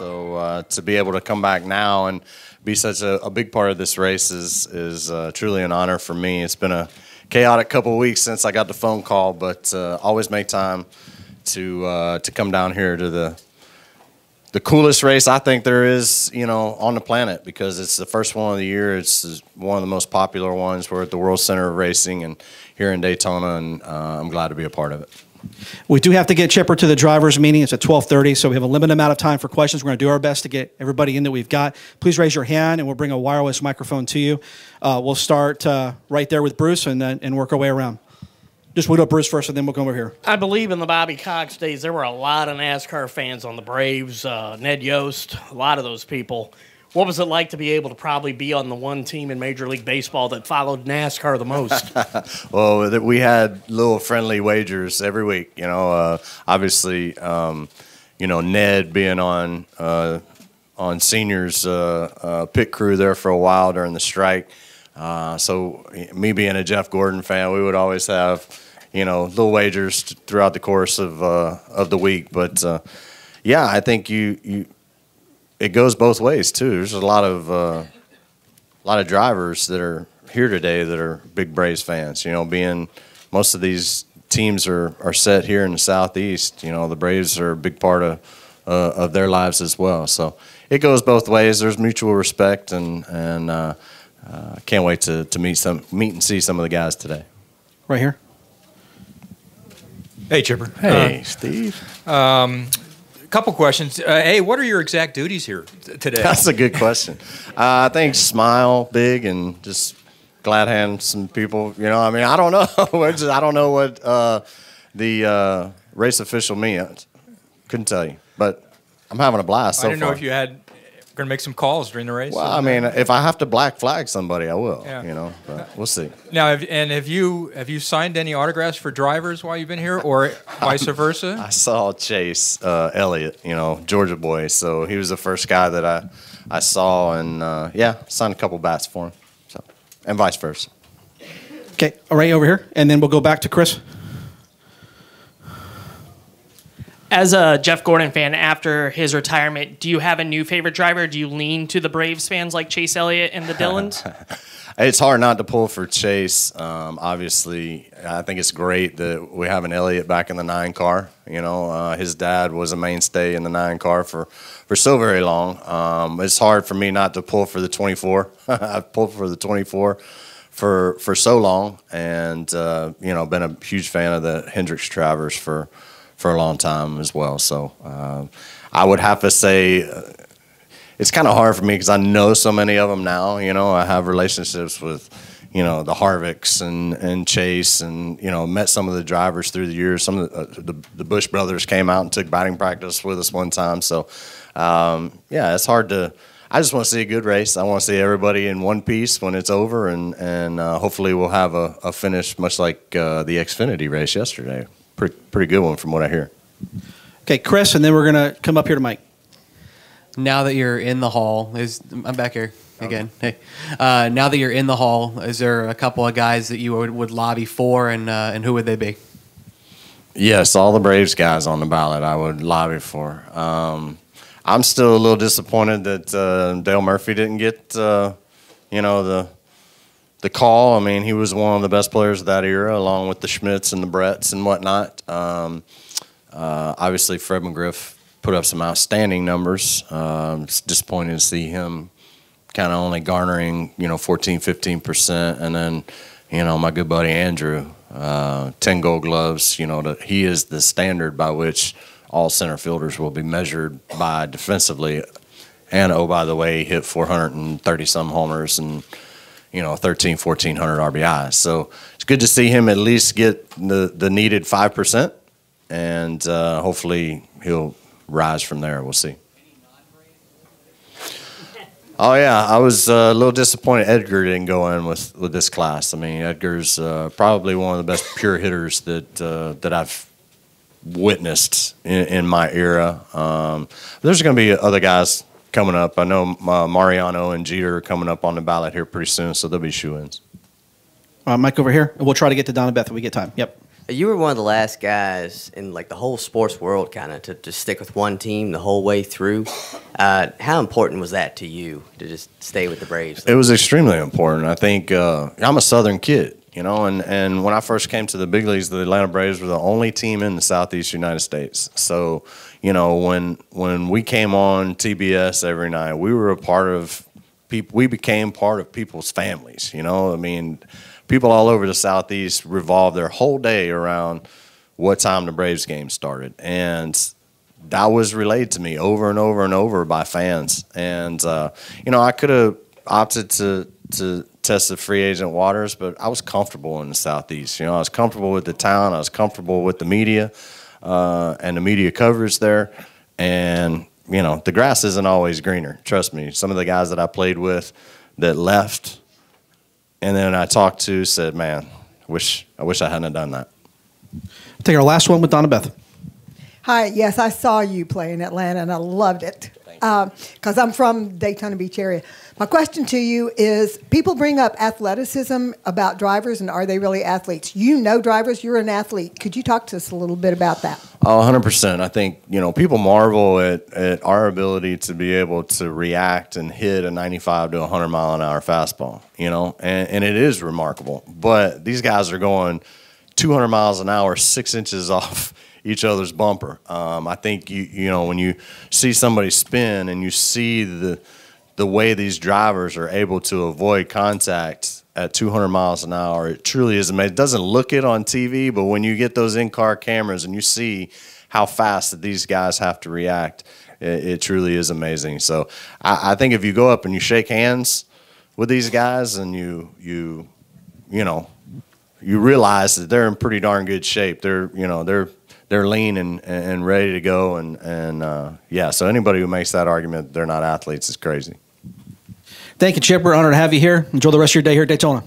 So to be able to come back now and be such a big part of this race is truly an honor for me. It's been a chaotic couple of weeks since I got the phone call, but always make time to come down here to the coolest race I think there is, on the planet, because it's the first one of the year. It's one of the most popular ones. We're at the World Center of Racing and here in Daytona, and I'm glad to be a part of it. We do have to get Chipper to the drivers' meeting. It's at 12:30, so we have a limited amount of time for questions. We're going to do our best to get everybody in that we've got. Please raise your hand, and we'll bring a wireless microphone to you. We'll start right there with Bruce and work our way around. Just we'll do Bruce first, and then we'll come over here. I believe in the Bobby Cox days, there were a lot of NASCAR fans on the Braves, Ned Yost, a lot of those people. What was it like to be able to probably be on the one team in Major League Baseball that followed NASCAR the most? Well, we had little friendly wagers every week. Obviously, Ned being on Senior's pit crew there for a while during the strike. So me being a Jeff Gordon fan, we would always have, little wagers throughout the course of the week. But yeah, I think it goes both ways too. There's a lot of drivers that are here today that are big Braves fans. Being most of these teams are set here in the Southeast. The Braves are a big part of their lives as well. So it goes both ways. There's mutual respect, and can't wait to meet and see some of the guys today. Right here. Hey, Chipper. Hey, Steve. Couple questions. Hey, what are your exact duties here today? That's a good question. I think smile big and just glad hand some people. I don't know. I don't know what the race official means. Couldn't tell you, but I'm having a blast so far. I didn't know if you had going to make some calls during the race. Well, if I have to black flag somebody, I will. Yeah. But we'll see. Now, have you signed any autographs for drivers while you've been here, or vice versa? I saw Chase Elliott, Georgia boy. So he was the first guy that I saw, and signed a couple bats for him. So, and vice versa. Okay, all right, over here, and then we'll go back to Chris. As a Jeff Gordon fan, after his retirement, do you have a new favorite driver? Do you lean to the Braves fans like Chase Elliott and the Dillons? It's hard not to pull for Chase. Obviously, I think it's great that we have an Elliott back in the 9 car. His dad was a mainstay in the 9 car for so very long. It's hard for me not to pull for the 24. I've pulled for the 24 for so long, and been a huge fan of the Hendricks Travers for a long time as well. So I would have to say it's kind of hard for me because I know so many of them now. I have relationships with, the Harvicks and Chase, and, met some of the drivers through the years. Some of the Bush brothers came out and took batting practice with us one time. So, it's hard to – I just want to see a good race. I want to see everybody in one piece when it's over, and hopefully we'll have a finish much like the Xfinity race yesterday. Pretty good one from what I hear. Okay, Chris, and then we're going to come up here to Mike. Now that you're in the hall, I'm back here again. Hey, now that you're in the hall, is there a couple of guys that you would lobby for, and who would they be? Yes, all the Braves guys on the ballot I would lobby for. I'm still a little disappointed that Dale Murphy didn't get the call. He was one of the best players of that era, along with the Schmitz and the Bretts and whatnot. Obviously, Fred McGriff put up some outstanding numbers. It's disappointing to see him kind of only garnering, 14, 15%. And then, my good buddy Andrew, 10 Gold Gloves. He is the standard by which all center fielders will be measured by defensively. And, oh, by the way, he hit 430-some homers and 1,400 RBIs. So it's good to see him at least get the needed 5%, and hopefully he'll rise from there. We'll see. Oh, yeah, I was a little disappointed Edgar didn't go in with this class. Edgar's probably one of the best pure hitters that I've witnessed in my era. There's going to be other guys coming up. I know Mariano and Jeter are coming up on the ballot here pretty soon, so they'll be shoe-ins. Mike over here, and we'll try to get to Donna Beth if we get time. Yep. You were one of the last guys in like the whole sports world kind of to stick with one team the whole way through. How important was that to you to just stay with the Braves? It was extremely important. I think I'm a Southern kid, you know, and when I first came to the big leagues, the Atlanta Braves were the only team in the Southeast United States. So, you know, when we came on TBS every night, we were a part of people. We became part of people's families, you know. I mean, people all over the Southeast revolve their whole day around what time the Braves game started. And that was relayed to me over and over and over by fans. And, you know, I could have opted to test the free agent waters, but I was comfortable in the Southeast. You know, I was comfortable with the town. I was comfortable with the media and the media coverage there. And, you know, the grass isn't always greener. Trust me. Some of the guys that I played with that left and then I talked to said, man, I wish I hadn't done that. Take our last one with Donna Beth. Hi, yes, I saw you play in Atlanta, and I loved it because I'm from Daytona Beach area. My question to you is, people bring up athleticism about drivers, and are they really athletes? You know drivers, you're an athlete. Could you talk to us a little bit about that? 100%. I think, you know, people marvel at our ability to be able to react and hit a 95 to 100 mile an hour fastball, you know, and it is remarkable. But these guys are going 200 miles an hour, 6 inches off each other's bumper. I think, you know, when you see somebody spin and you see the way these drivers are able to avoid contact at 200 miles an hour, it truly is amazing. It doesn't look it on TV, but when you get those in-car cameras and you see how fast that these guys have to react, it truly is amazing. So I think if you go up and you shake hands with these guys and you know, you realize that they're in pretty darn good shape. They're lean and ready to go, and yeah. So anybody who makes that argument they're not athletes is crazy. Thank you, Chipper. Honored to have you here. Enjoy the rest of your day here at Daytona.